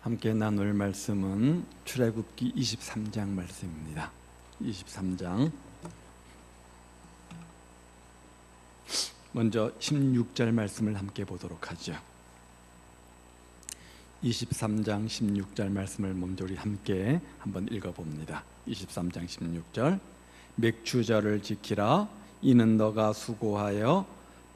함께 나눌 말씀은 출애굽기 23장 말씀입니다. 23장 먼저 16절 말씀을 함께 보도록 하죠. 23장 16절 말씀을 먼저 우리 함께 한번 읽어봅니다. 23장 16절 맥추절을 지키라. 이는 너가 수고하여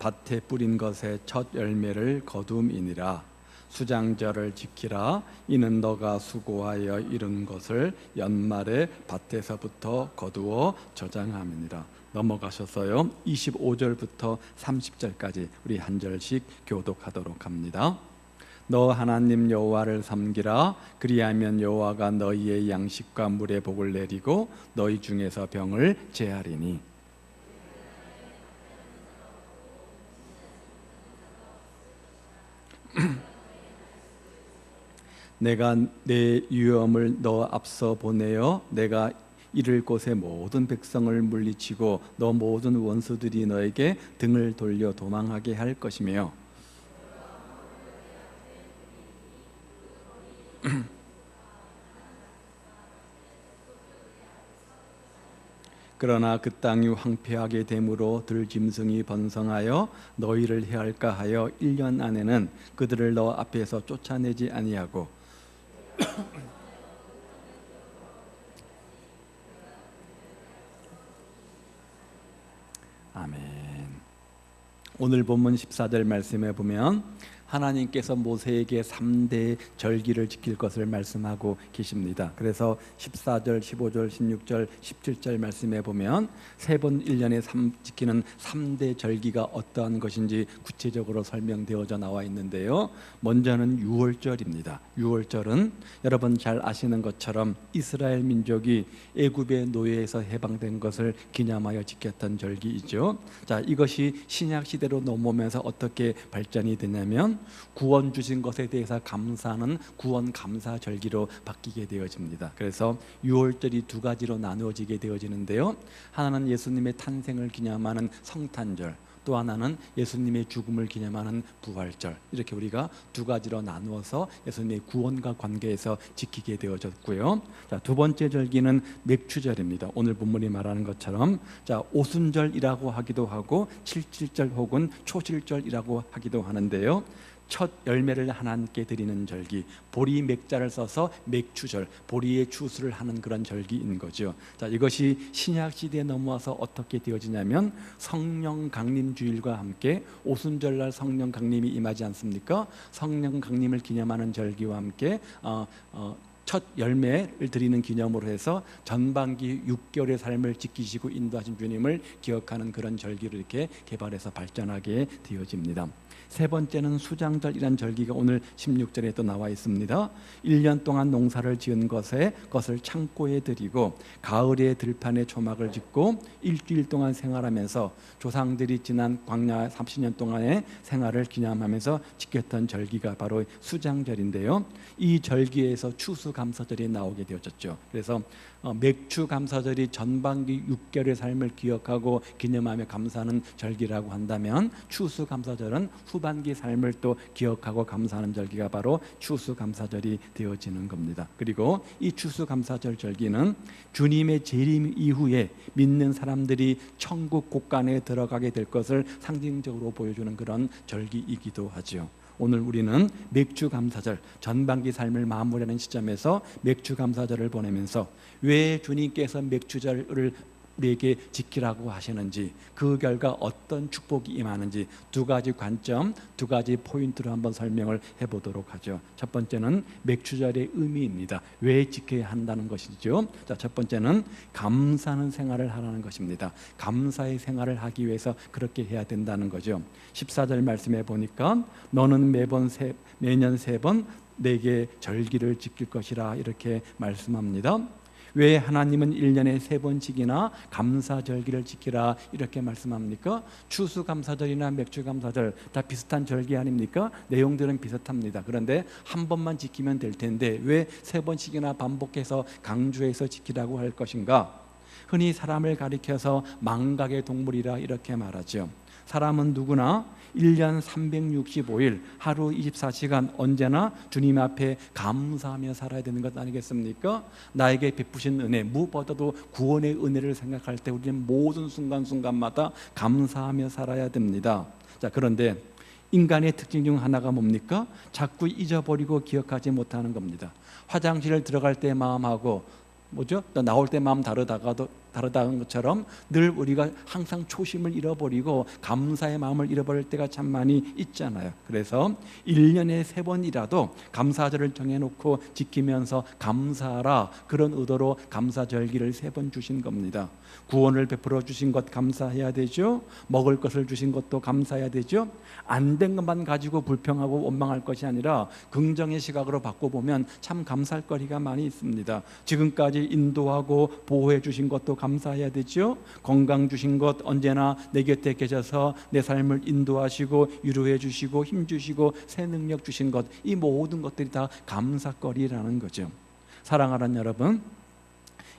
밭에 뿌린 것의 첫 열매를 거둠이니라. 수장절을 지키라. 이는 너가 수고하여 이룬 것을 연말에 밭에서부터 거두어 저장함이니라. 넘어가셔서요 25절부터 30절까지 우리 한 절씩 교독하도록 합니다. 너 하나님 여호와를 섬기라. 그리하면 여호와가 너희의 양식과 물의 복을 내리고 너희 중에서 병을 제하리니. 내가 내 유엄을 너 앞서 보내어 내가 이를 곳의 모든 백성을 물리치고 너 모든 원수들이 너에게 등을 돌려 도망하게 할 것이며 그러나 그 땅이 황폐하게 되므로 들짐승이 번성하여 너희를 해할까 하여 1년 안에는 그들을 너 앞에서 쫓아내지 아니하고 아멘. 오늘 본문 14절 말씀에 보면 하나님께서 모세에게 3대 절기를 지킬 것을 말씀하고 계십니다. 그래서 14절, 15절, 16절, 17절 말씀에 보면 세 번 1년에 지키는 3대 절기가 어떠한 것인지 구체적으로 설명되어져 나와 있는데요. 먼저는 6월절입니다. 6월절은 여러분 잘 아시는 것처럼 이스라엘 민족이 애굽의 노예에서 해방된 것을 기념하여 지켰던 절기이죠. 자, 이것이 신약 시대로 넘어오면서 어떻게 발전이 되냐면 구원 주신 것에 대해서 감사하는 구원 감사 절기로 바뀌게 되어집니다. 그래서 6월절이 두 가지로 나누어지게 되어지는데요. 하나는 예수님의 탄생을 기념하는 성탄절, 또 하나는 예수님의 죽음을 기념하는 부활절, 이렇게 우리가 두 가지로 나누어서 예수님의 구원과 관계에서 지키게 되어졌고요. 자, 두 번째 절기는 맥추절입니다. 오늘 본문이 말하는 것처럼 자, 오순절이라고 하기도 하고 칠칠절 혹은 초실절이라고 하기도 하는데요. 첫 열매를 하나님께 드리는 절기, 보리 맥자를 써서 맥추절, 보리의 추수를 하는 그런 절기인 거죠. 자, 이것이 신약 시대에 넘어와서 어떻게 되어지냐면 성령 강림 주일과 함께 오순절날 성령 강림이 임하지 않습니까? 성령 강림을 기념하는 절기와 함께 첫 열매를 드리는 기념으로 해서 전반기 6개월의 삶을 지키시고 인도하신 주님을 기억하는 그런 절기를 이렇게 개발해서 발전하게 되어집니다. 세 번째는 수장절이란 절기가 오늘 16절에 또 나와 있습니다. 1년 동안 농사를 지은 것을 창고에 드리고 가을에 들판에 초막을 짓고 일주일 동안 생활하면서 조상들이 지난 광야 30년 동안의 생활을 기념하면서 지켰던 절기가 바로 수장절인데요. 이 절기에서 추수감사절이 나오게 되어졌죠. 그래서 맥추감사절이 전반기 6개월의 삶을 기억하고 기념하며 감사하는 절기라고 한다면 추수감사절은 후반기 삶을 또 기억하고 감사하는 절기가 바로 추수감사절이 되어지는 겁니다. 그리고 이 추수감사절 절기는 주님의 재림 이후에 믿는 사람들이 천국 곳간에 들어가게 될 것을 상징적으로 보여주는 그런 절기이기도 하죠. 오늘 우리는 맥추감사절, 전반기 삶을 마무리하는 시점에서 맥추감사절을 보내면서 왜 주님께서 맥추절을 우리에게 지키라고 하시는지, 그 결과 어떤 축복이 임하는지 두 가지 관점, 두 가지 포인트로 한번 설명을 해보도록 하죠. 첫 번째는 맥추절의 의미입니다. 왜 지켜야 한다는 것이죠. 자, 첫 번째는 감사하는 생활을 하라는 것입니다. 감사의 생활을 하기 위해서 그렇게 해야 된다는 거죠. 14절 말씀해 보니까 너는 매년 세 번 내게 절기를 지킬 것이라 이렇게 말씀합니다. 왜 하나님은 1년에 3번씩이나 감사절기를 지키라 이렇게 말씀합니까? 추수감사절이나 맥추감사절 다 비슷한 절기 아닙니까? 내용들은 비슷합니다. 그런데 한 번만 지키면 될 텐데 왜 3번씩이나 반복해서 강조해서 지키라고 할 것인가? 흔히 사람을 가리켜서 망각의 동물이라 이렇게 말하죠. 사람은 누구나 1년 365일 하루 24시간 언제나 주님 앞에 감사하며 살아야 되는 것 아니겠습니까? 나에게 베푸신 은혜, 무엇보다도 구원의 은혜를 생각할 때 우리는 모든 순간순간마다 감사하며 살아야 됩니다. 자, 그런데 인간의 특징 중 하나가 뭡니까? 자꾸 잊어버리고 기억하지 못하는 겁니다. 화장실을 들어갈 때 마음하고 뭐죠? 또 나올 때 마음 다르다는 것처럼 늘 우리가 항상 초심을 잃어버리고 감사의 마음을 잃어버릴 때가 참 많이 있잖아요. 그래서 1년에 3번이라도 감사절을 정해놓고 지키면서 감사하라, 그런 의도로 감사절기를 3번 주신 겁니다. 구원을 베풀어 주신 것 감사해야 되죠. 먹을 것을 주신 것도 감사해야 되죠. 안 된 것만 가지고 불평하고 원망할 것이 아니라 긍정의 시각으로 바꿔보면 참 감사할 거리가 많이 있습니다. 지금까지 인도하고 보호해 주신 것도 감사해야 되죠. 건강 주신 것, 언제나 내 곁에 계셔서 내 삶을 인도하시고 위로해 주시고 힘 주시고 새 능력 주신 것, 이 모든 것들이 다 감사거리라는 거죠. 사랑하는 여러분,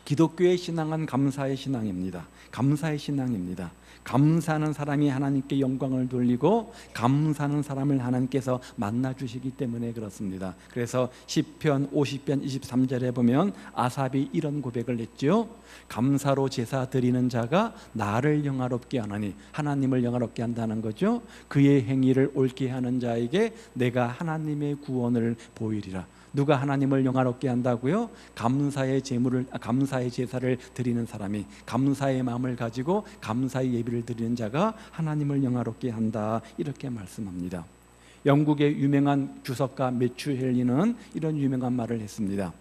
기독교의 신앙은 감사의 신앙입니다. 감사의 신앙입니다. 감사하는 사람이 하나님께 영광을 돌리고 감사하는 사람을 하나님께서 만나주시기 때문에 그렇습니다. 그래서 시편 50편 23절에 보면 아삽이 이런 고백을 했죠. 감사로 제사 드리는 자가 나를 영화롭게 하나니, 하나님을 영화롭게 한다는 거죠. 그의 행위를 옳게 하는 자에게 내가 하나님의 구원을 보이리라. 누가 하나님을 영화롭게 한다고요? 감사의 제사를 드리는 사람이, 감사의 마음을 가지고 감사의 예비를 드리는 자가 하나님을 영화롭게 한다, 이렇게 말씀합니다. 영국의 유명한 주석가 매튜 헨리는 이런 유명한 말을 했습니다.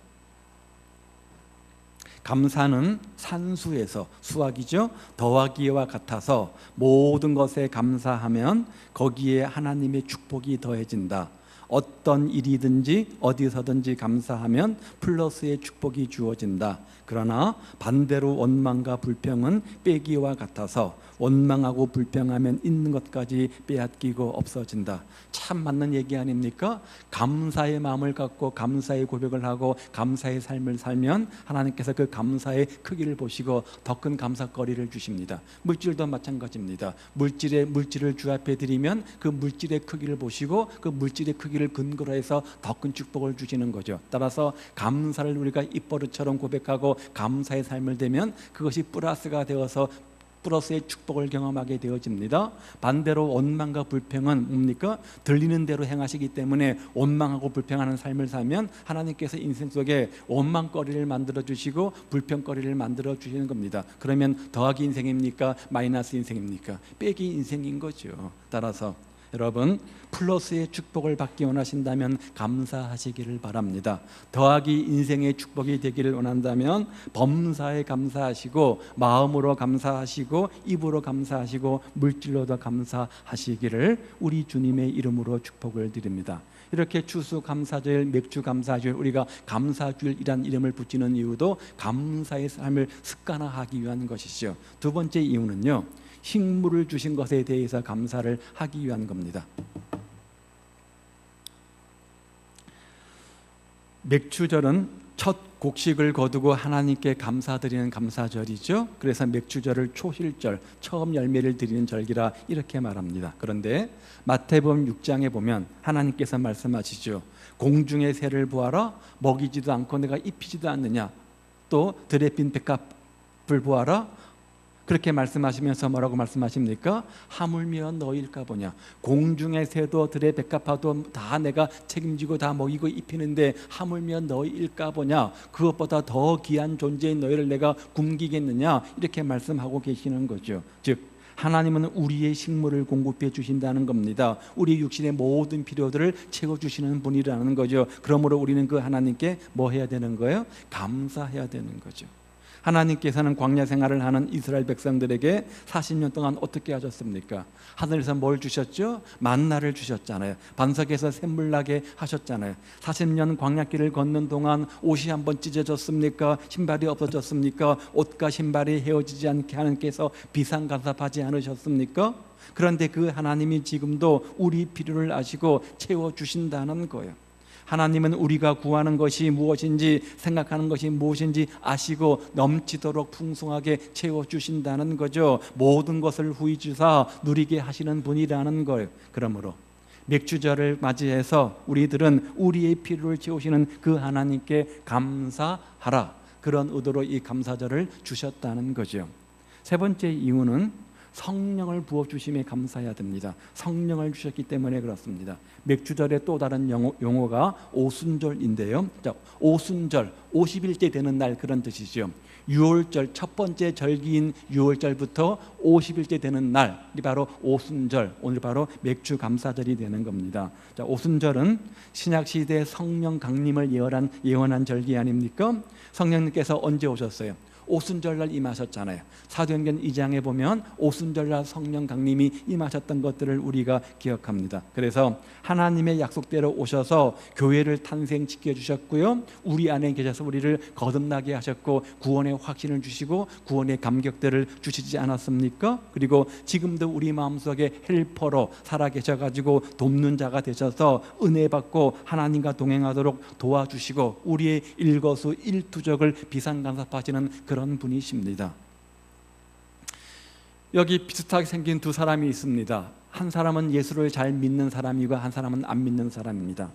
감사는 산수에서, 수학이죠, 더하기와 같아서 모든 것에 감사하면 거기에 하나님의 축복이 더해진다. 어떤 일이든지 어디서든지 감사하면 플러스의 축복이 주어진다. 그러나 반대로 원망과 불평은 빼기와 같아서 원망하고 불평하면 있는 것까지 빼앗기고 없어진다. 참 맞는 얘기 아닙니까? 감사의 마음을 갖고 감사의 고백을 하고 감사의 삶을 살면 하나님께서 그 감사의 크기를 보시고 더 큰 감사거리를 주십니다. 물질도 마찬가지입니다. 물질을 주 앞에 드리면 그 물질의 크기를 보시고 그 물질의 크기를 근거로 해서 더 큰 축복을 주시는 거죠. 따라서 감사를 우리가 입버릇처럼 고백하고 감사의 삶을 되면 그것이 플러스가 되어서 플러스의 축복을 경험하게 되어집니다. 반대로 원망과 불평은 뭡니까? 들리는 대로 행하시기 때문에 원망하고 불평하는 삶을 살면 하나님께서 인생 속에 원망거리를 만들어 주시고 불평거리를 만들어 주시는 겁니다. 그러면 더하기 인생입니까? 마이너스 인생입니까? 빼기 인생인 거죠. 따라서 여러분, 플러스의 축복을 받기 원하신다면 감사하시기를 바랍니다. 더하기 인생의 축복이 되기를 원한다면 범사에 감사하시고 마음으로 감사하시고 입으로 감사하시고 물질로도 감사하시기를 우리 주님의 이름으로 축복을 드립니다. 이렇게 추수감사절, 맥주감사절, 우리가 감사주일이란 이름을 붙이는 이유도 감사의 삶을 습관화하기 위한 것이죠. 두 번째 이유는요, 식물을 주신 것에 대해서 감사를 하기 위한 겁니다. 맥주절은 첫 곡식을 거두고 하나님께 감사드리는 감사절이죠. 그래서 맥주절을 초실절, 처음 열매를 드리는 절기라 이렇게 말합니다. 그런데 마태복음 6장에 보면 하나님께서 말씀하시죠. 공중의 새를 보아라, 먹이지도 않고 내가 입히지도 않느냐. 또 들에 핀 백합을 보아라, 그렇게 말씀하시면서 뭐라고 말씀하십니까? 하물며 너희일까 보냐. 공중의 새도 들의 백합화도 다 내가 책임지고 다 먹이고 입히는데 하물며 너희일까 보냐. 그것보다 더 귀한 존재인 너희를 내가 굶기겠느냐. 이렇게 말씀하고 계시는 거죠. 즉 하나님은 우리의 식물을 공급해 주신다는 겁니다. 우리 육신의 모든 필요들을 채워주시는 분이라는 거죠. 그러므로 우리는 그 하나님께 뭐 해야 되는 거예요? 감사해야 되는 거죠. 하나님께서는 광야 생활을 하는 이스라엘 백성들에게 40년 동안 어떻게 하셨습니까? 하늘에서 뭘 주셨죠? 만나를 주셨잖아요. 반석에서 샘물 나게 하셨잖아요. 40년 광야길을 걷는 동안 옷이 한번 찢어졌습니까? 신발이 없어졌습니까? 옷과 신발이 헤어지지 않게 하나님께서 비상간섭하지 않으셨습니까? 그런데 그 하나님이 지금도 우리 필요를 아시고 채워주신다는 거예요. 하나님은 우리가 구하는 것이 무엇인지 생각하는 것이 무엇인지 아시고 넘치도록 풍성하게 채워주신다는 거죠. 모든 것을 후히 주사 누리게 하시는 분이라는 거예요. 그러므로 맥주절을 맞이해서 우리들은 우리의 필요를 채우시는 그 하나님께 감사하라. 그런 의도로 이 감사절을 주셨다는 거죠. 세 번째 이유는 성령을 부어주심에 감사해야 됩니다. 성령을 주셨기 때문에 그렇습니다. 맥주절의 또 다른 용어가 오순절인데요. 자, 오순절, 50일째 되는 날 그런 뜻이죠. 6월절 첫 번째 절기인 6월절부터 50일째 되는 날이 바로 오순절, 오늘 바로 맥주 감사절이 되는 겁니다. 자, 오순절은 신약 시대 성령 강림을 예언한 절기 아닙니까? 성령님께서 언제 오셨어요? 오순절날 임하셨잖아요. 사도행전 2장에 보면 오순절날 성령 강림이 임하셨던 것들을 우리가 기억합니다. 그래서 하나님의 약속대로 오셔서 교회를 탄생시켜 주셨고요, 우리 안에 계셔서 우리를 거듭나게 하셨고 구원의 확신을 주시고 구원의 감격들을 주시지 않았습니까? 그리고 지금도 우리 마음속에 헬퍼로 살아계셔가지고 돕는 자가 되셔서 은혜 받고 하나님과 동행하도록 도와주시고 우리의 일거수일투족을 비상간섭하시는 그런 분이십니다. 여기 비슷하게 생긴 두 사람이 있습니다. 한 사람은 예수를 잘 믿는 사람이고 한 사람은 안 믿는 사람입니다.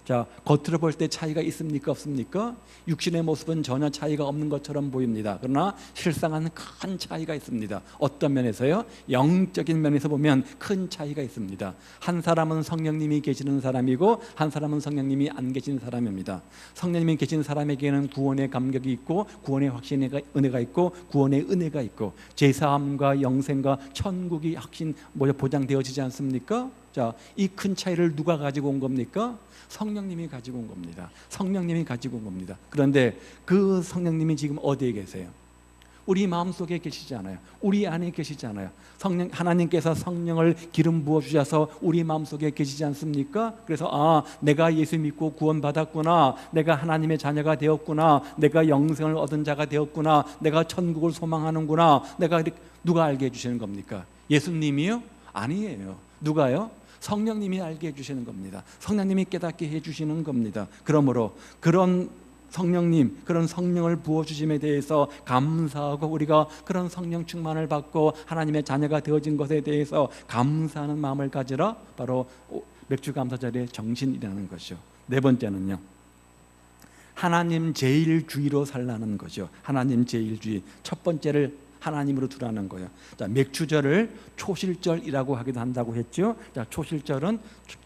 자, 겉으로 볼 때 차이가 있습니까? 없습니까? 육신의 모습은 전혀 차이가 없는 것처럼 보입니다. 그러나 실상은 큰 차이가 있습니다. 어떤 면에서요? 영적인 면에서 보면 큰 차이가 있습니다. 한 사람은 성령님이 계시는 사람이고 한 사람은 성령님이 안 계신 사람입니다. 성령님이 계신 사람에게는 구원의 감격이 있고 구원의 확신의 은혜가 있고 구원의 은혜가 있고 제사함과 영생과 천국이 보장되어지지 않습니까? 자, 이 큰 차이를 누가 가지고 온 겁니까? 성령님이 가지고 온 겁니다. 성령님이 가지고 온 겁니다. 그런데 그 성령님이 지금 어디에 계세요? 우리 마음속에 계시지 않아요. 우리 안에 계시지 않아요. 하나님께서 성령을 기름 부어 주셔서 우리 마음속에 계시지 않습니까? 그래서 내가 예수 믿고 구원받았구나, 내가 하나님의 자녀가 되었구나, 내가 영생을 얻은 자가 되었구나, 내가 천국을 소망하는구나, 누가 알게 해주시는 겁니까? 예수님이요? 아니에요. 누가요? 성령님이 알게 해주시는 겁니다. 성령님이 깨닫게 해주시는 겁니다. 그러므로 그런 성령님, 그런 성령을 부어주심에 대해서 감사하고 우리가 그런 성령 충만을 받고 하나님의 자녀가 되어진 것에 대해서 감사하는 마음을 가지라, 바로 맥주 감사절의 정신이라는 것이죠. 네 번째는요, 하나님 제일주의로 살라는 거죠. 하나님 제일주의. 첫 번째를 하나님으로 두라는 거예요. 자, 맥주절을 초실절이라고 하기도 한다고 했죠. 자, 초실절은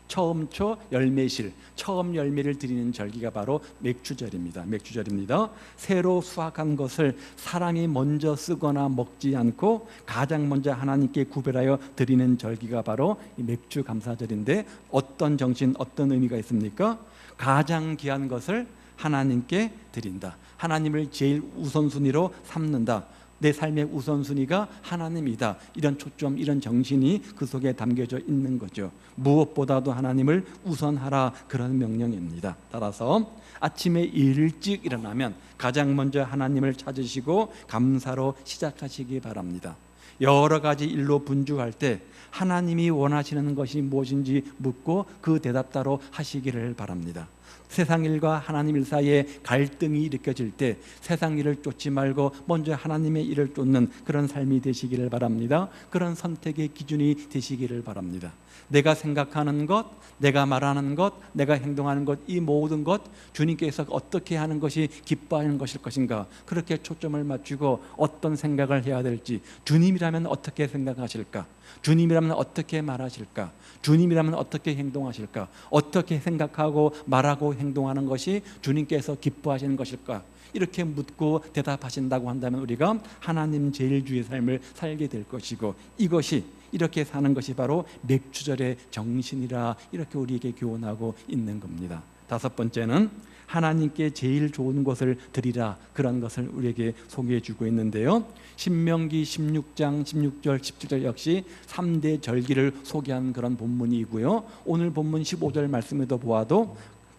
처음초 열매실, 처음 열매를 드리는 절기가 바로 맥주절입니다. 맥주절입니다. 새로 수확한 것을 사람이 먼저 쓰거나 먹지 않고 가장 먼저 하나님께 구별하여 드리는 절기가 바로 이 맥주 감사절인데, 어떤 정신, 어떤 의미가 있습니까? 가장 귀한 것을 하나님께 드린다. 하나님을 제일 우선순위로 삼는다. 내 삶의 우선순위가 하나님이다. 이런 초점, 이런 정신이 그 속에 담겨져 있는 거죠. 무엇보다도 하나님을 우선하라, 그런 명령입니다. 따라서 아침에 일찍 일어나면 가장 먼저 하나님을 찾으시고 감사로 시작하시기 바랍니다. 여러 가지 일로 분주할 때 하나님이 원하시는 것이 무엇인지 묻고 그 대답 따로 하시기를 바랍니다. 세상 일과 하나님 일 사이에 갈등이 일으켜질 때 세상 일을 쫓지 말고 먼저 하나님의 일을 쫓는 그런 삶이 되시기를 바랍니다. 그런 선택의 기준이 되시기를 바랍니다. 내가 생각하는 것, 내가 말하는 것, 내가 행동하는 것, 이 모든 것 주님께서 어떻게 하는 것이 기뻐하는 것일 것인가, 그렇게 초점을 맞추고 어떤 생각을 해야 될지, 주님이라면 어떻게 생각하실까, 주님이라면 어떻게 말하실까, 주님이라면 어떻게 행동하실까, 어떻게 생각하고 말하고 행동하는 것이 주님께서 기뻐하시는 것일까, 이렇게 묻고 대답하신다고 한다면 우리가 하나님 제일주의 삶을 살게 될 것이고, 이것이 이렇게 사는 것이 바로 맥주절의 정신이라, 이렇게 우리에게 교훈하고 있는 겁니다. 다섯 번째는 하나님께 제일 좋은 것을 드리라, 그런 것을 우리에게 소개해 주고 있는데요. 신명기 16장 16절 17절 역시 3대 절기를 소개한 그런 본문이고요. 오늘 본문 15절 말씀에도 보아도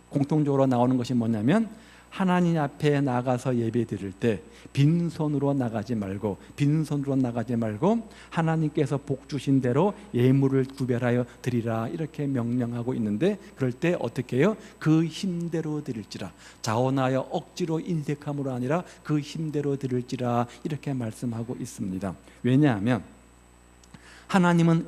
공통적으로 나오는 것이 뭐냐면 하나님 앞에 나가서 예배 드릴 때 빈손으로 나가지 말고 하나님께서 복 주신 대로 예물을 구별하여 드리라 이렇게 명령하고 있는데, 그럴 때 어떻게 해요? 그 힘대로 드릴지라, 자원하여 억지로 인색함으로 아니라 그 힘대로 드릴지라 이렇게 말씀하고 있습니다. 왜냐하면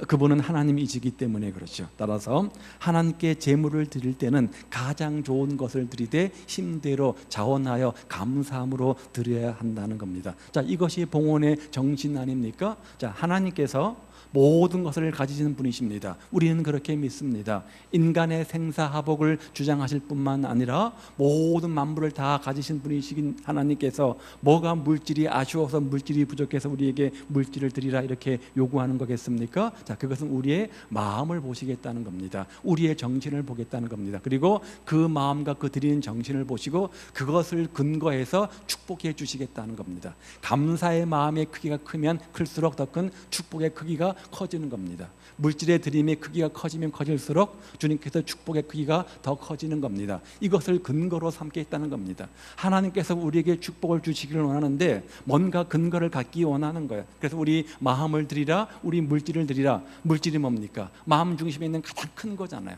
그분은 하나님이시기 때문에 그렇죠. 따라서 하나님께 제물을 드릴 때는 가장 좋은 것을 드리되 힘대로 자원하여 감사함으로 드려야 한다는 겁니다. 자, 이것이 봉헌의 정신 아닙니까? 자, 하나님께서 모든 것을 가지시는 분이십니다. 우리는 그렇게 믿습니다. 인간의 생사화복을 주장하실 뿐만 아니라 모든 만물을 다 가지신 분이신 하나님께서 뭐가 물질이 아쉬워서, 물질이 부족해서 우리에게 물질을 드리라 이렇게 요구하는 거겠습니까? 자, 그것은 우리의 마음을 보시겠다는 겁니다. 우리의 정신을 보겠다는 겁니다. 그리고 그 마음과 그 드리는 정신을 보시고 그것을 근거해서 축복해 주시겠다는 겁니다. 감사의 마음의 크기가 크면 클수록 더 큰 축복의 크기가 커지는 겁니다. 물질의 드림의 크기가 커지면 커질수록 주님께서 축복의 크기가 더 커지는 겁니다. 이것을 근거로 삼겠다는 겁니다. 하나님께서 우리에게 축복을 주시기를 원하는데 뭔가 근거를 갖기 원하는 거예요. 그래서 우리 마음을 드리라, 우리 물질을 드리라. 물질이 뭡니까? 마음 중심에 있는 가장 큰 거잖아요.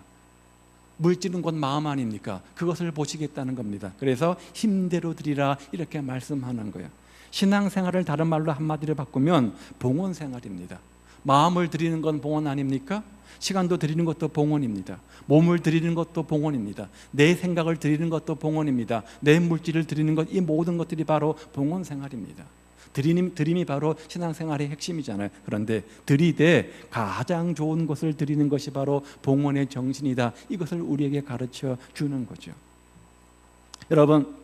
물질은 곧 마음 아닙니까? 그것을 보시겠다는 겁니다. 그래서 힘대로 드리라 이렇게 말씀하는 거예요. 신앙생활을 다른 말로 한마디로 바꾸면 봉헌생활입니다. 마음을 드리는 건 봉헌 아닙니까? 시간도 드리는 것도 봉헌입니다. 몸을 드리는 것도 봉헌입니다. 내 생각을 드리는 것도 봉헌입니다. 내 물질을 드리는 것, 이 모든 것들이 바로 봉헌생활입니다. 드림이 바로 신앙생활의 핵심이잖아요. 그런데 드리되 가장 좋은 것을 드리는 것이 바로 봉헌의 정신이다. 이것을 우리에게 가르쳐 주는 거죠. 여러분,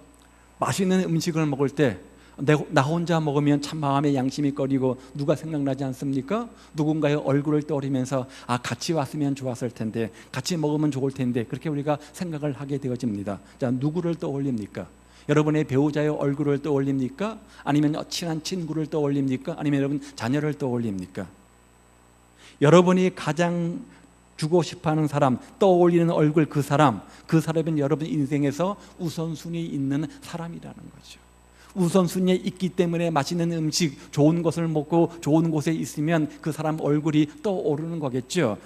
맛있는 음식을 먹을 때 나 혼자 먹으면 참 마음에 양심이 꺼리고 누가 생각나지 않습니까? 누군가의 얼굴을 떠올리면서 같이 왔으면 좋았을 텐데, 같이 먹으면 좋을 텐데, 그렇게 우리가 생각을 하게 되어집니다. 자, 누구를 떠올립니까? 여러분의 배우자의 얼굴을 떠올립니까? 아니면 친한 친구를 떠올립니까? 아니면 여러분 자녀를 떠올립니까? 여러분이 가장 주고 싶어하는 사람, 떠올리는 얼굴, 그 사람은 여러분 인생에서 우선순위에 있는 사람이라는 거죠. 우선순위에 있기 때문에 맛있는 음식, 좋은 것을 먹고 좋은 곳에 있으면 그 사람 얼굴이 떠오르는 거겠죠.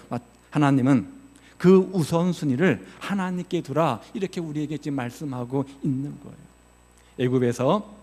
하나님은 그 우선순위를 하나님께 두라 이렇게 우리에게 지금 말씀하고 있는 거예요. 애굽에서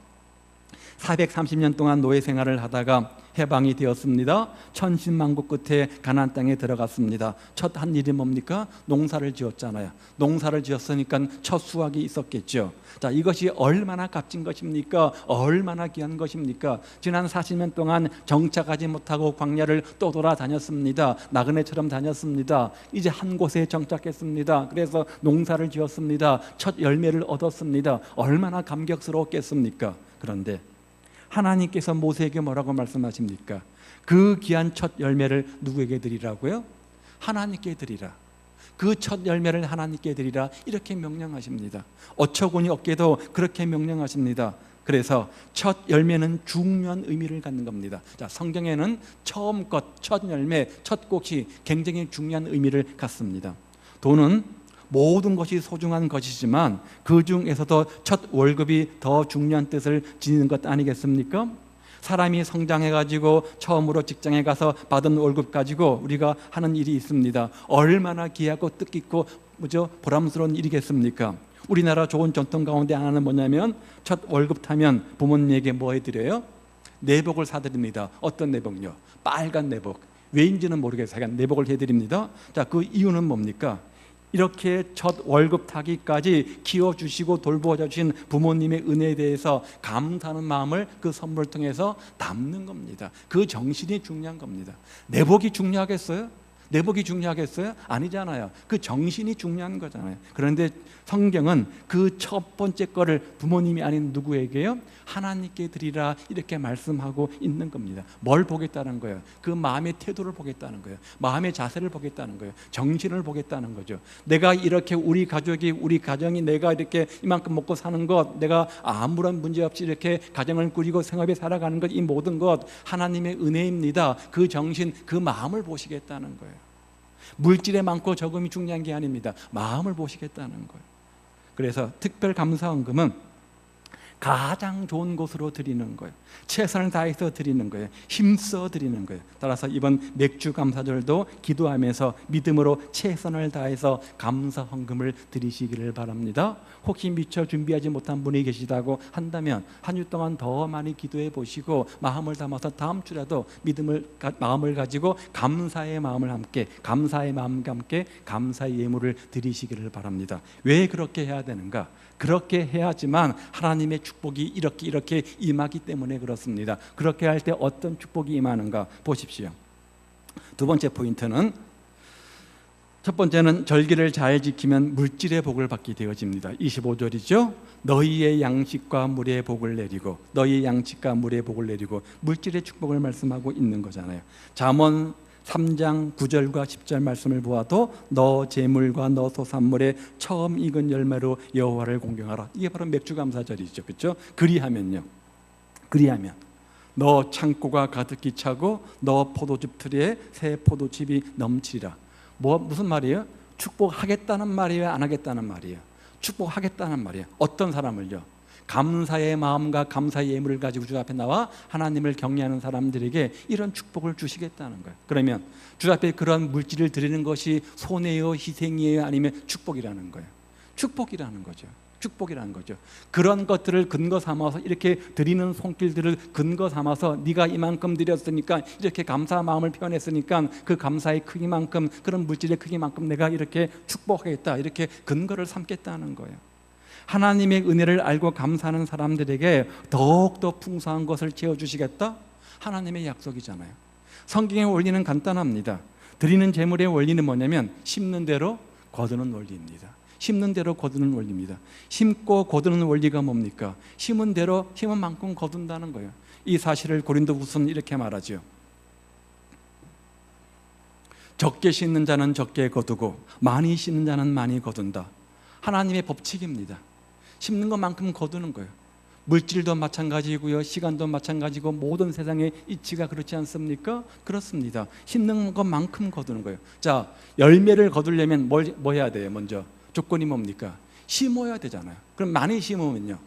430년 동안 노예 생활을 하다가 해방이 되었습니다. 천신만고 끝에 가나안 땅에 들어갔습니다. 첫 한 일이 뭡니까? 농사를 지었잖아요. 농사를 지었으니까 첫 수확이 있었겠죠. 자, 이것이 얼마나 값진 것입니까? 얼마나 귀한 것입니까? 지난 40년 동안 정착하지 못하고 광야를 또 돌아다녔습니다. 나그네처럼 다녔습니다. 이제 한 곳에 정착했습니다. 그래서 농사를 지었습니다. 첫 열매를 얻었습니다. 얼마나 감격스러웠겠습니까? 그런데 하나님께서 모세에게 뭐라고 말씀하십니까? 그 귀한 첫 열매를 누구에게 드리라고요? 하나님께 드리라. 그 첫 열매를 하나님께 드리라 이렇게 명령하십니다. 어처구니 없게도 그렇게 명령하십니다. 그래서 첫 열매는 중요한 의미를 갖는 겁니다. 자, 성경에는 처음 것, 첫 열매, 첫 곡이 굉장히 중요한 의미를 갖습니다. 돈은 모든 것이 소중한 것이지만 그 중에서도 첫 월급이 더 중요한 뜻을 지니는 것 아니겠습니까? 사람이 성장해가지고 처음으로 직장에 가서 받은 월급 가지고 우리가 하는 일이 있습니다. 얼마나 귀하고 뜻깊고 보람스러운 일이겠습니까? 우리나라 좋은 전통 가운데 하나는 뭐냐면 첫 월급 타면 부모님에게 뭐 해드려요? 내복을 사드립니다. 어떤 내복요? 빨간 내복. 왜인지는 모르겠어요. 내복을 해드립니다. 자, 그 이유는 뭡니까? 이렇게 첫 월급 타기까지 키워주시고 돌보아주신 부모님의 은혜에 대해서 감사하는 마음을 그 선물을 통해서 담는 겁니다. 그 정신이 중요한 겁니다. 내복이 중요하겠어요? 내복이 중요하겠어요? 아니잖아요. 그 정신이 중요한 거잖아요. 그런데 성경은 그 첫 번째 거를 부모님이 아닌 누구에게요? 하나님께 드리라 이렇게 말씀하고 있는 겁니다. 뭘 보겠다는 거예요? 그 마음의 태도를 보겠다는 거예요. 마음의 자세를 보겠다는 거예요. 정신을 보겠다는 거죠. 내가 이렇게 우리 가정이 내가 이렇게 이만큼 먹고 사는 것, 내가 아무런 문제 없이 이렇게 가정을 꾸리고 생업에 살아가는 것, 이 모든 것 하나님의 은혜입니다. 그 정신, 그 마음을 보시겠다는 거예요. 물질에 많고 적음이 중요한 게 아닙니다. 마음을 보시겠다는 거예요. 그래서 특별 감사헌금은 가장 좋은 곳으로 드리는 거예요. 최선을 다해서 드리는 거예요. 힘써 드리는 거예요. 따라서 이번 맥주 감사절도 기도하면서 믿음으로 최선을 다해서 감사 헌금을 드리시기를 바랍니다. 혹시 미처 준비하지 못한 분이 계시다고 한다면 한 주 동안 더 많이 기도해 보시고 마음을 담아서 다음 주라도 마음을 가지고 감사의 마음과 함께 감사의 예물을 드리시기를 바랍니다. 왜 그렇게 해야 되는가? 그렇게 해야지만 하나님의 축복이 이렇게 임하기 때문에 그렇습니다. 그렇게 할 때 어떤 축복이 임하는가 보십시오. 두 번째 포인트는, 첫 번째는 절기를 잘 지키면 물질의 복을 받게 되어집니다. 25절이죠. 너희의 양식과 물의 복을 내리고, 너희의 양식과 물의 복을 내리고, 물질의 축복을 말씀하고 있는 거잖아요. 잠언 3장 9절과 10절 말씀을 보아도 너 재물과 너 소산물의 처음 익은 열매로 여호와를 공경하라. 이게 바로 맥주감사절이죠. 그렇죠? 그리하면 너 창고가 가득히 차고 너 포도즙 틀에 새 포도즙이 넘치리라. 무슨 말이에요? 축복하겠다는 말이에요? 안 하겠다는 말이에요? 축복하겠다는 말이에요. 어떤 사람을요? 감사의 마음과 감사의 예물을 가지고 주 앞에 나와 하나님을 경외하는 사람들에게 이런 축복을 주시겠다는 거예요. 그러면 주 앞에 그런 물질을 드리는 것이 손해요, 희생이에요, 아니면 축복이라는 거예요? 축복이라는 거죠. 그런 것들을 근거 삼아서, 이렇게 드리는 손길들을 근거 삼아서 네가 이만큼 드렸으니까, 이렇게 감사 마음을 표현했으니까 그 감사의 크기만큼, 그런 물질의 크기만큼 내가 이렇게 축복하겠다, 이렇게 근거를 삼겠다는 거예요. 하나님의 은혜를 알고 감사하는 사람들에게 더욱더 풍성한 것을 채워주시겠다? 하나님의 약속이잖아요. 성경의 원리는 간단합니다. 드리는 제물의 원리는 뭐냐면 심는 대로 거두는 원리입니다. 심고 거두는 원리가 뭡니까? 심은 대로 심은 만큼 거둔다는 거예요. 이 사실을 고린도후서는 이렇게 말하죠. 적게 심는 자는 적게 거두고 많이 심는 자는 많이 거둔다. 하나님의 법칙입니다. 심는 것만큼 거두는 거예요. 물질도 마찬가지고요, 시간도 마찬가지고, 모든 세상의 이치가 그렇지 않습니까? 그렇습니다. 심는 것만큼 거두는 거예요. 자, 열매를 거두려면 뭐 해야 돼요? 먼저 조건이 뭡니까? 심어야 되잖아요. 그럼 많이 심으면요,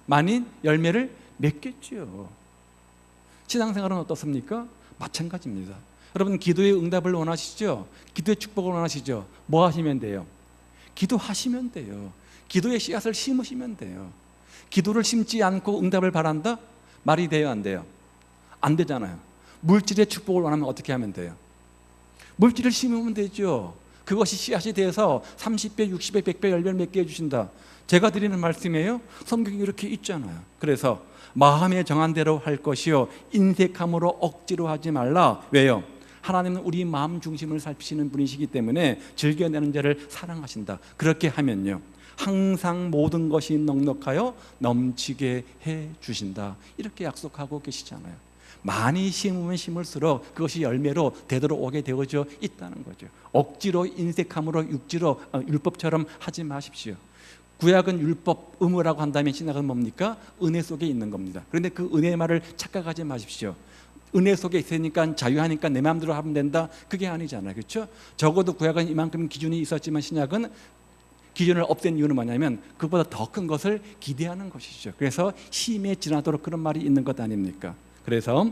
많이 열매를 맺겠죠. 신앙생활은 어떻습니까? 마찬가지입니다. 여러분, 기도의 응답을 원하시죠? 기도의 축복을 원하시죠? 뭐 하시면 돼요? 기도하시면 돼요. 기도의 씨앗을 심으시면 돼요. 기도를 심지 않고 응답을 바란다? 말이 돼요, 안 돼요? 안 되잖아요. 물질의 축복을 원하면 어떻게 하면 돼요? 물질을 심으면 되죠. 그것이 씨앗이 되어서 30배, 60배, 100배, 10배를 맺게 해주신다. 제가 드리는 말씀이에요. 성경이 이렇게 있잖아요. 그래서 마음에 정한 대로 할 것이요, 인색함으로 억지로 하지 말라. 왜요? 하나님은 우리 마음 중심을 살피시는 분이시기 때문에 즐겨내는 자를 사랑하신다. 그렇게 하면요, 항상 모든 것이 넉넉하여 넘치게 해 주신다. 이렇게 약속하고 계시잖아요. 많이 심으면 심을수록 그것이 열매로 되돌아오게 되어져 있다는 거죠. 억지로, 인색함으로, 율법처럼 하지 마십시오. 구약은 율법, 의무라고 한다면 신약은 뭡니까? 은혜 속에 있는 겁니다. 그런데 그 은혜의 말을 착각하지 마십시오. 은혜 속에 있으니까, 자유하니까 내 마음대로 하면 된다, 그게 아니잖아요. 그렇죠? 적어도 구약은 이만큼 기준이 있었지만 신약은 기준을 없앤 이유는 뭐냐면 그보다 더 큰 것을 기대하는 것이죠. 그래서 힘에 지나도록 그런 말이 있는 것 아닙니까? 그래서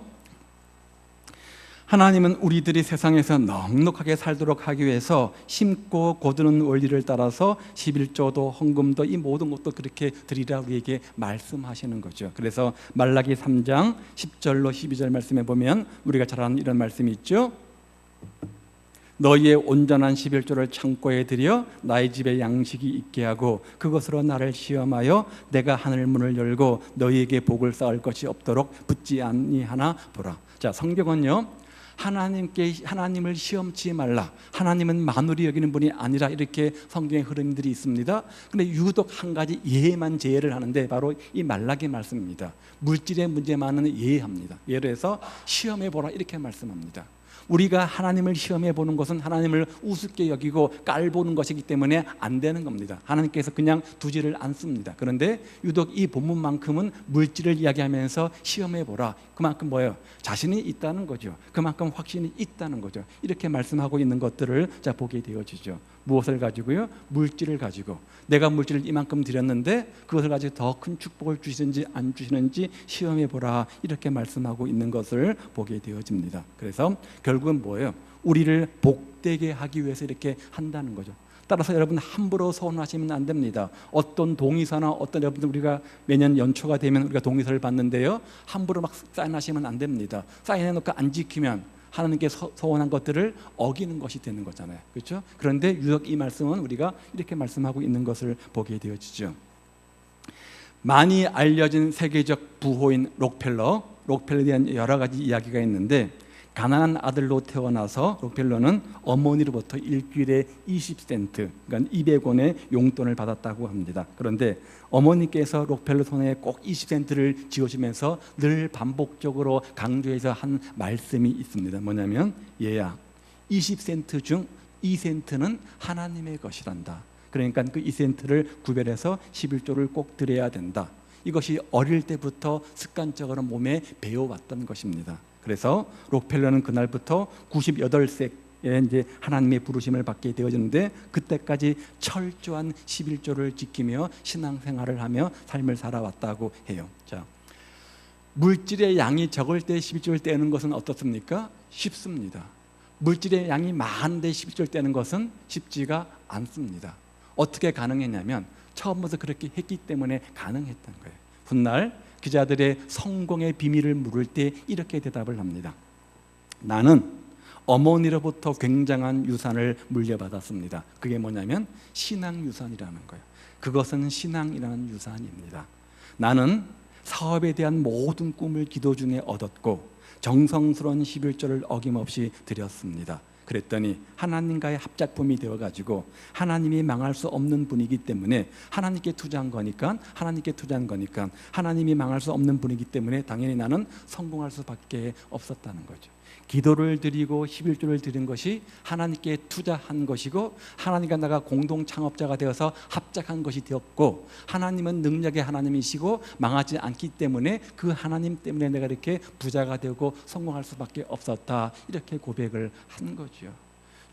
하나님은 우리들이 세상에서 넉넉하게 살도록 하기 위해서 심고 거두는 원리를 따라서 11조도 헌금도 이 모든 것도 그렇게 드리라 우리에게 말씀하시는 거죠. 그래서 말라기 3장 10절로 12절 말씀에 보면 우리가 잘 아는 이런 말씀이 있죠. 너희의 온전한 11조를 창고에 들여 나의 집에 양식이 있게 하고 그것으로 나를 시험하여 내가 하늘 문을 열고 너희에게 복을 쌓을 것이 없도록 붙지 아니하나 보라. 자, 성경은요, 하나님을 시험치 말라, 하나님은 만우리 여기는 분이 아니라, 이렇게 성경의 흐름들이 있습니다. 그런데 유독 한 가지 예만 제외를 하는데 바로 이 말라기 말씀입니다. 물질의 문제만은 예합니다. 예를 들어서 시험해 보라, 이렇게 말씀합니다. 우리가 하나님을 시험해 보는 것은 하나님을 우습게 여기고 깔보는 것이기 때문에 안 되는 겁니다. 하나님께서 그냥 두지를 않습니다. 그런데 유독 이 본문만큼은 물질을 이야기하면서 시험해 보라, 그만큼 뭐예요? 자신이 있다는 거죠. 그만큼 확신이 있다는 거죠. 이렇게 말씀하고 있는 것들을 자 보게 되어지죠. 무엇을 가지고요? 물질을 가지고. 내가 물질을 이만큼 드렸는데 그것을 가지고 더 큰 축복을 주시는지 안 주시는지 시험해 보라, 이렇게 말씀하고 있는 것을 보게 되어집니다. 그래서 결국은 뭐예요? 우리를 복되게 하기 위해서 이렇게 한다는 거죠. 따라서 여러분 함부로 서운하시면 안 됩니다. 어떤 동의서나 어떤 여러분들 우리가 매년 연초가 되면 우리가 동의서를 받는데요, 함부로 막 사인하시면 안 됩니다. 사인해놓고 안 지키면 하나님께 서운한 것들을 어기는 것이 되는 거잖아요. 그렇죠? 그런데 유독 이 말씀은 우리가 이렇게 말씀하고 있는 것을 보게 되어지죠. 많이 알려진 세계적 부호인 록펠러에 대한 여러 가지 이야기가 있는데, 가난한 아들로 태어나서 록펠러는 어머니로부터 일주일에 20센트, 그러니까 200원의 용돈을 받았다고 합니다. 그런데 어머니께서 록펠러 손에 꼭 20센트를 쥐어주면서 늘 반복적으로 강조해서 한 말씀이 있습니다. 뭐냐면, 얘야, 20센트 중 2센트는 하나님의 것이란다. 그러니까 그 2센트를 구별해서 11조를 꼭 드려야 된다. 이것이 어릴 때부터 습관적으로 몸에 배워왔던 것입니다. 그래서 록펠러는 그날부터 98세에 이제 하나님의 부르심을 받게 되어지는데, 그때까지 철저한 11조를 지키며 신앙생활을 하며 삶을 살아왔다고 해요. 자, 물질의 양이 적을 때 11조를 떼는 것은 어떻습니까? 쉽습니다. 물질의 양이 많은데 11조를 떼는 것은 쉽지가 않습니다. 어떻게 가능했냐면 처음부터 그렇게 했기 때문에 가능했던 거예요. 훗날 기자들의 성공의 비밀을 물을 때 이렇게 대답을 합니다. 나는 어머니로부터 굉장한 유산을 물려받았습니다. 그게 뭐냐면 신앙 유산이라는 거예요. 그것은 신앙이라는 유산입니다. 나는 사업에 대한 모든 꿈을 기도 중에 얻었고 정성스러운 11조를 어김없이 드렸습니다. 그랬더니 하나님과의 합작품이 되어가지고 하나님이 망할 수 없는 분이기 때문에 하나님께 투자한 거니까 하나님이 망할 수 없는 분이기 때문에 당연히 나는 성공할 수밖에 없었다는 거죠. 기도를 드리고 11조를 드린 것이 하나님께 투자한 것이고, 하나님과 나가 공동 창업자가 되어서 합작한 것이 되었고, 하나님은 능력의 하나님이시고 망하지 않기 때문에 그 하나님 때문에 내가 이렇게 부자가 되고 성공할 수밖에 없었다, 이렇게 고백을 한 거죠.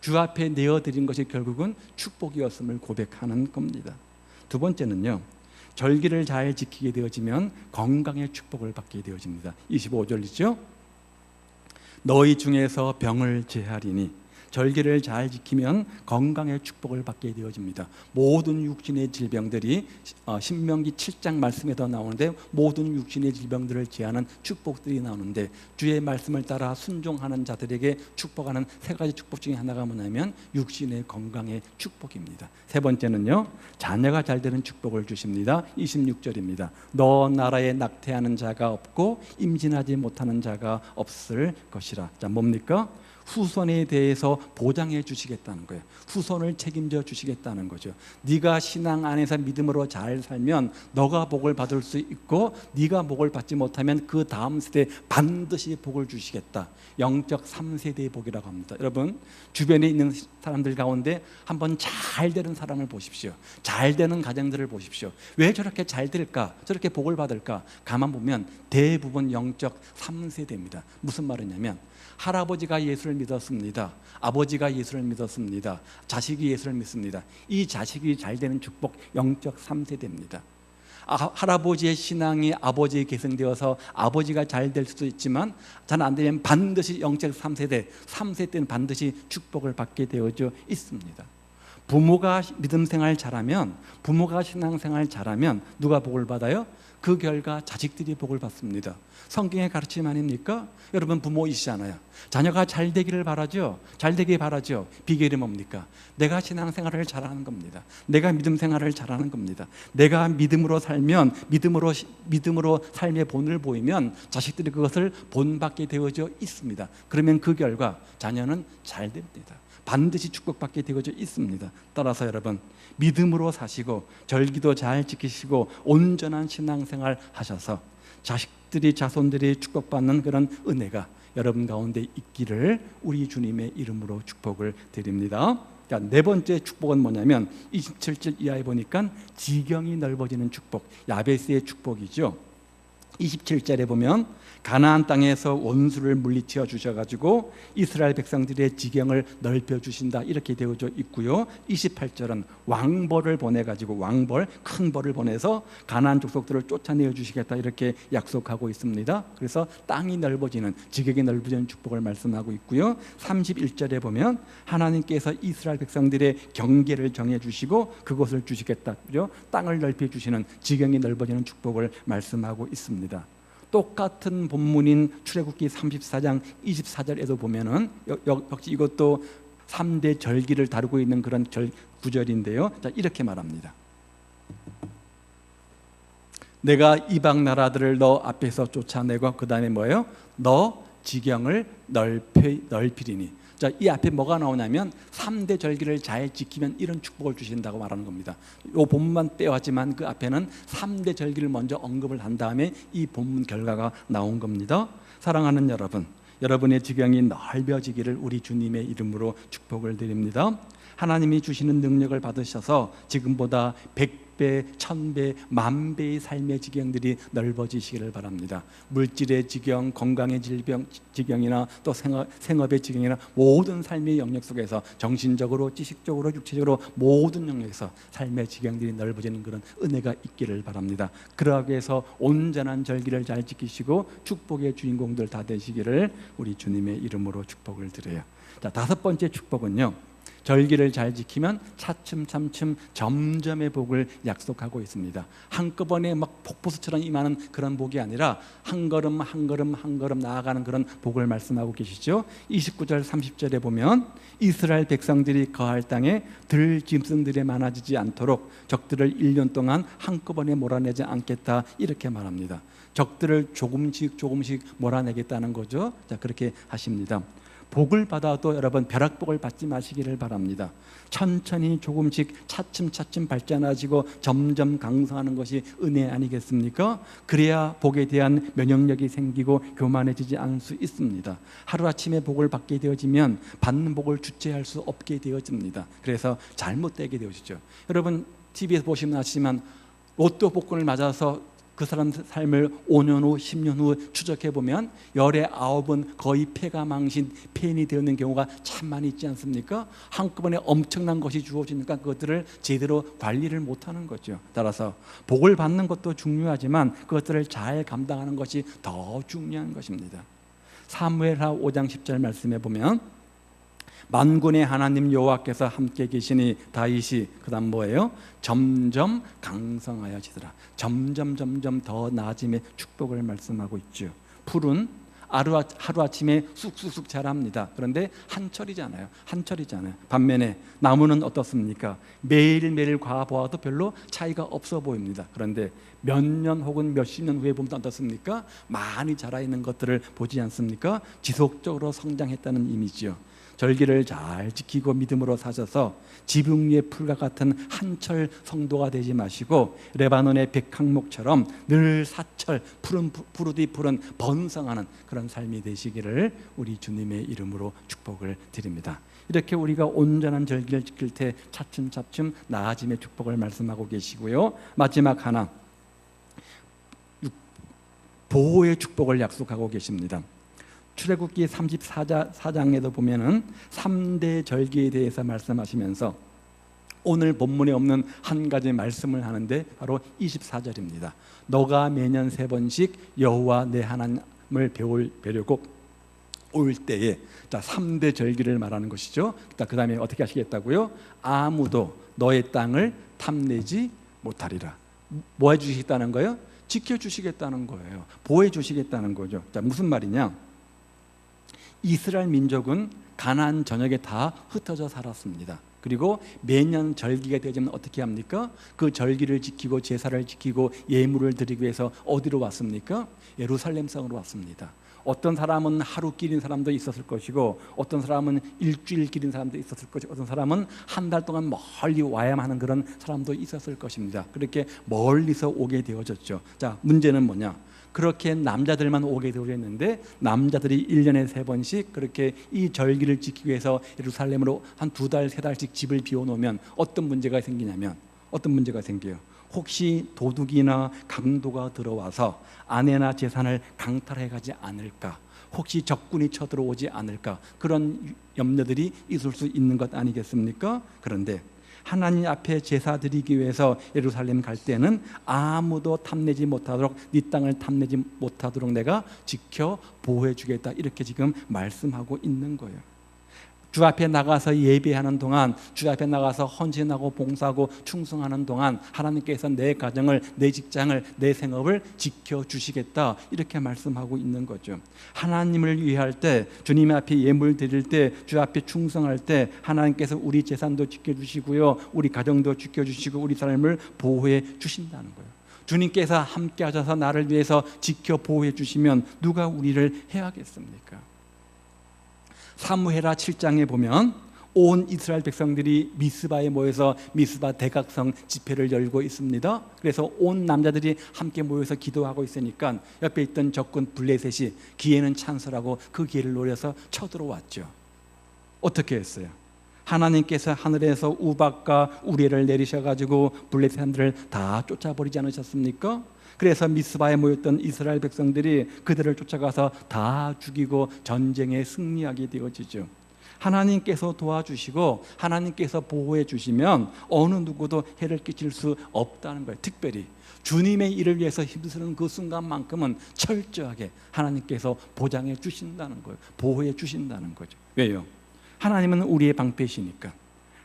주 앞에 내어드린 것이 결국은 축복이었음을 고백하는 겁니다. 두 번째는요, 절기를 잘 지키게 되어지면 건강의 축복을 받게 되어집니다. 25절이죠. 너희 중에서 병을 제하리니, 절기를 잘 지키면 건강의 축복을 받게 되어집니다. 모든 육신의 질병들이 신명기 7장 말씀에도 나오는데, 모든 육신의 질병들을 제하는 축복들이 나오는데, 주의 말씀을 따라 순종하는 자들에게 축복하는 세 가지 축복 중에 하나가 뭐냐면 육신의 건강의 축복입니다. 세 번째는요, 자녀가 잘 되는 축복을 주십니다. 26절입니다. 너 나라에 낙태하는 자가 없고 임신하지 못하는 자가 없을 것이라. 자, 뭡니까? 후손에 대해서 보장해 주시겠다는 거예요. 후손을 책임져 주시겠다는 거죠. 네가 신앙 안에서 믿음으로 잘 살면 너가 복을 받을 수 있고, 네가 복을 받지 못하면 그 다음 세대에 반드시 복을 주시겠다. 영적 3세대의 복이라고 합니다. 여러분, 주변에 있는 사람들 가운데 한번 잘 되는 사람을 보십시오. 잘 되는 가정들을 보십시오. 왜 저렇게 잘 될까? 저렇게 복을 받을까? 가만 보면 대부분 영적 3세대입니다. 무슨 말이냐면, 할아버지가 예수를 믿었습니다. 아버지가 예수를 믿었습니다. 자식이 예수를 믿습니다. 이 자식이 잘 되는 축복, 영적 3세대입니다. 할아버지의 신앙이 아버지에 계승되어서 아버지가 잘 될 수도 있지만 잘 안 되면 반드시 영적 3세대 때는 반드시 축복을 받게 되어져 있습니다. 부모가 믿음 생활 잘하면, 부모가 신앙 생활 잘하면 누가 복을 받아요? 그 결과 자식들이 복을 받습니다. 성경의 가르침 아닙니까? 여러분 부모이시잖아요. 자녀가 잘 되기를 바라죠. 잘 되길 바라죠. 비결이 뭡니까? 내가 신앙생활을 잘하는 겁니다. 내가 믿음 생활을 잘하는 겁니다. 내가 믿음으로 살면, 믿음으로 삶의 본을 보이면 자식들이 그것을 본받게 되어져 있습니다. 그러면 그 결과 자녀는 잘 됩니다. 반드시 축복받게 되어져 있습니다. 따라서 여러분, 믿음으로 사시고 절기도 잘 지키시고 온전한 신앙생활 하셔서 자식들이, 자손들이 축복받는 그런 은혜가 여러분 가운데 있기를 우리 주님의 이름으로 축복을 드립니다. 자, 네 번째 축복은 뭐냐면 27절 이하에 보니까 지경이 넓어지는 축복, 야베스의 축복이죠. 27절에 보면 가나안 땅에서 원수를 물리쳐 주셔가지고 이스라엘 백성들의 지경을 넓혀 주신다 이렇게 되어져 있고요. 28절은 왕벌을 보내가지고 왕벌 큰 벌을 보내서 가나안 족속들을 쫓아내어 주시겠다 이렇게 약속하고 있습니다. 그래서 땅이 넓어지는 지경이 넓어지는 축복을 말씀하고 있고요. 31절에 보면 하나님께서 이스라엘 백성들의 경계를 정해 주시고 그곳을 주시겠다, 땅을 넓혀 주시는 지경이 넓어지는 축복을 말씀하고 있습니다. 똑같은 본문인 출애굽기 34장 24절에도 보면은 역시 이것도 3대 절기를 다루고 있는 그런 구절인데요. 자, 이렇게 말합니다. 내가 이방 나라들을 너 앞에서 쫓아내고 그 다음에 뭐예요? 너 지경을 넓히리니. 자, 이 앞에 뭐가 나오냐면 3대 절기를 잘 지키면 이런 축복을 주신다고 말하는 겁니다. 이 본문만 빼왔지만 그 앞에는 3대 절기를 먼저 언급을 한 다음에 이 본문 결과가 나온 겁니다. 사랑하는 여러분, 여러분의 지경이 넓어지기를 우리 주님의 이름으로 축복을 드립니다. 하나님이 주시는 능력을 받으셔서 지금보다 100배, 1000배, 10,000배의 삶의 지경들이 넓어지시기를 바랍니다. 물질의 지경, 건강의 지경이나 또 생업의 지경이나 모든 삶의 영역 속에서 정신적으로, 지식적으로, 육체적으로 모든 영역에서 삶의 지경들이 넓어지는 그런 은혜가 있기를 바랍니다. 그러기 위해서 온전한 절기를 잘 지키시고 축복의 주인공들 다 되시기를 우리 주님의 이름으로 축복을 드려요. 자, 5번째 축복은요, 절기를 잘 지키면 차츰차츰 점점의 복을 약속하고 있습니다. 한꺼번에 막 폭포수처럼 임하는 그런 복이 아니라 한 걸음 한 걸음 한 걸음 나아가는 그런 복을 말씀하고 계시죠. 29절 30절에 보면 이스라엘 백성들이 거할 땅에 들짐승들이 많아지지 않도록 적들을 1년 동안 한꺼번에 몰아내지 않겠다 이렇게 말합니다. 적들을 조금씩 몰아내겠다는 거죠. 자, 그렇게 하십니다. 복을 받아도 여러분 벼락복을 받지 마시기를 바랍니다. 천천히 조금씩 차츰차츰 발전하시고 점점 강성하는 것이 은혜 아니겠습니까? 그래야 복에 대한 면역력이 생기고 교만해지지 않을 수 있습니다. 하루아침에 복을 받게 되어지면 받는 복을 주체할 수 없게 되어집니다. 그래서 잘못되게 되어지죠. 여러분 TV에서 보시면 아시지만 로또 복권을 맞아서 그 사람 삶을 5년 후, 10년 후 추적해보면 열의 9은 거의 폐가 망신, 폐인이 되는 경우가 참 많이 있지 않습니까? 한꺼번에 엄청난 것이 주어지니까 그것들을 제대로 관리를 못하는 거죠. 따라서 복을 받는 것도 중요하지만 그것들을 잘 감당하는 것이 더 중요한 것입니다. 사무엘하 5장 10절 말씀해 보면 만군의 하나님 여호와께서 함께 계시니 다윗이 그다음 뭐예요? 점점 강성하여지더라. 점점 더 나아짐의 축복을 말씀하고 있죠. 풀은 하루아침에 쑥쑥쑥 자랍니다. 그런데 한철이잖아요. 반면에 나무는 어떻습니까? 매일매일 과보아도 별로 차이가 없어 보입니다. 그런데 몇 년 혹은 몇십 년 후에 보면 어떻습니까? 많이 자라있는 것들을 보지 않습니까? 지속적으로 성장했다는 의미지요. 절기를 잘 지키고 믿음으로 사셔서 지붕 위의 풀과 같은 한철 성도가 되지 마시고 레바논의 백항목처럼 늘 사철 푸르디 푸른 번성하는 그런 삶이 되시기를 우리 주님의 이름으로 축복을 드립니다. 이렇게 우리가 온전한 절기를 지킬 때 차츰차츰 나아짐의 축복을 말씀하고 계시고요. 마지막 하나, 보호의 축복을 약속하고 계십니다. 출애굽기 34장에도 보면은 3대 절기에 대해서 말씀하시면서 오늘 본문에 없는 한 가지 말씀을 하는데 바로 24절입니다. 너가 매년 3번씩 여호와 내 하나님을 배우려고 올 때에, 자, 3대 절기를 말하는 것이죠. 그 다음에 어떻게 하시겠다고요? 아무도 너의 땅을 탐내지 못하리라. 뭐 해주시겠다는 거예요? 지켜주시겠다는 거예요. 보호해주시겠다는 거죠. 자, 무슨 말이냐? 이스라엘 민족은 가나안 전역에 다 흩어져 살았습니다. 그리고 매년 절기가 되어지면 어떻게 합니까? 그 절기를 지키고 제사를 지키고 예물을 드리기 위해서 어디로 왔습니까? 예루살렘 성으로 왔습니다. 어떤 사람은 하루 길인 사람도 있었을 것이고 어떤 사람은 일주일 길인 사람도 있었을 것이고 어떤 사람은 한 달 동안 멀리 와야만 하는 그런 사람도 있었을 것입니다. 그렇게 멀리서 오게 되어졌죠. 자, 문제는 뭐냐? 그렇게 남자들만 오게 되었는데 남자들이 1년에 3번씩 그렇게 이 절기를 지키기 위해서 예루살렘으로 한 2달, 3달씩 집을 비워놓으면 어떤 문제가 생기냐면 어떤 문제가 생겨요? 혹시 도둑이나 강도가 들어와서 아내나 재산을 강탈해 가지 않을까, 혹시 적군이 쳐들어오지 않을까, 그런 염려들이 있을 수 있는 것 아니겠습니까? 그런데 하나님 앞에 제사 드리기 위해서 예루살렘 갈 때는 아무도 탐내지 못하도록, 네 땅을 탐내지 못하도록 내가 지켜 보호해 주겠다, 이렇게 지금 말씀하고 있는 거예요. 주 앞에 나가서 예배하는 동안, 주 앞에 나가서 헌신하고 봉사하고 충성하는 동안 하나님께서 내 가정을, 내 직장을, 내 생업을 지켜주시겠다, 이렇게 말씀하고 있는 거죠. 하나님을 위할 때, 주님 앞에 예물 드릴 때, 주 앞에 충성할 때 하나님께서 우리 재산도 지켜주시고요, 우리 가정도 지켜주시고 우리 삶을 보호해 주신다는 거예요. 주님께서 함께 하셔서 나를 위해서 지켜 보호해 주시면 누가 우리를 해하겠습니까? 사무엘하 7장에 보면 온 이스라엘 백성들이 미스바에 모여서 미스바 대각성 집회를 열고 있습니다. 그래서 온 남자들이 함께 모여서 기도하고 있으니까 옆에 있던 적군 블레셋이 기회는 찬스라고 그 기회를 노려서 쳐들어왔죠. 어떻게 했어요? 하나님께서 하늘에서 우박과 우레를 내리셔가지고 블레셋 사람들을 다 쫓아버리지 않으셨습니까? 그래서 미스바에 모였던 이스라엘 백성들이 그들을 쫓아가서 다 죽이고 전쟁에 승리하게 되어지죠. 하나님께서 도와주시고 하나님께서 보호해 주시면 어느 누구도 해를 끼칠 수 없다는 거예요. 특별히 주님의 일을 위해서 힘쓰는 그 순간만큼은 철저하게 하나님께서 보장해 주신다는 거예요. 보호해 주신다는 거죠. 왜요? 하나님은 우리의 방패시니까,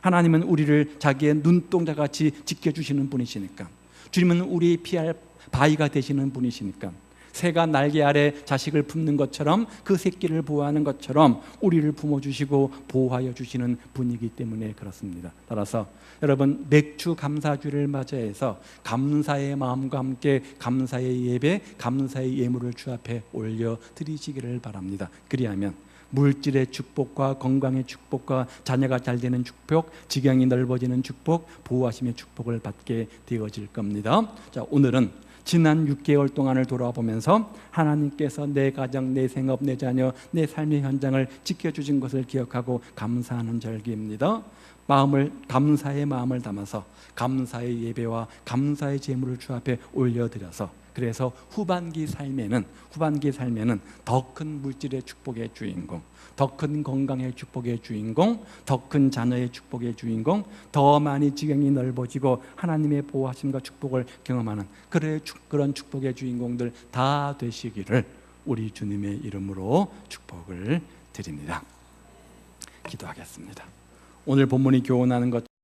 하나님은 우리를 자기의 눈동자같이 지켜주시는 분이시니까, 주님은 우리의 피할 바위가 되시는 분이시니까, 새가 날개 아래 자식을 품는 것처럼, 그 새끼를 보호하는 것처럼 우리를 품어주시고 보호하여 주시는 분이기 때문에 그렇습니다. 따라서 여러분, 맥주 감사주를 맞이해서 감사의 마음과 함께 감사의 예배, 감사의 예물을 주 앞에 올려드리시기를 바랍니다. 그리하면 물질의 축복과 건강의 축복과 자녀가 잘 되는 축복, 지경이 넓어지는 축복, 보호하심의 축복을 받게 되어질 겁니다. 자, 오늘은 지난 6개월 동안을 돌아보면서 하나님께서 내 가정, 내 생업, 내 자녀, 내 삶의 현장을 지켜주신 것을 기억하고 감사하는 절기입니다. 감사의 마음을 담아서 감사의 예배와 감사의 제물을 주 앞에 올려드려서, 그래서 후반기 삶에는 더 큰 물질의 축복의 주인공, 더 큰 건강의 축복의 주인공, 더 큰 자녀의 축복의 주인공, 더 많이 지경이 넓어지고 하나님의 보호하심과 축복을 경험하는 그런 축복의 주인공들 다 되시기를 우리 주님의 이름으로 축복을 드립니다. 기도하겠습니다. 오늘 본문이 교훈하는 것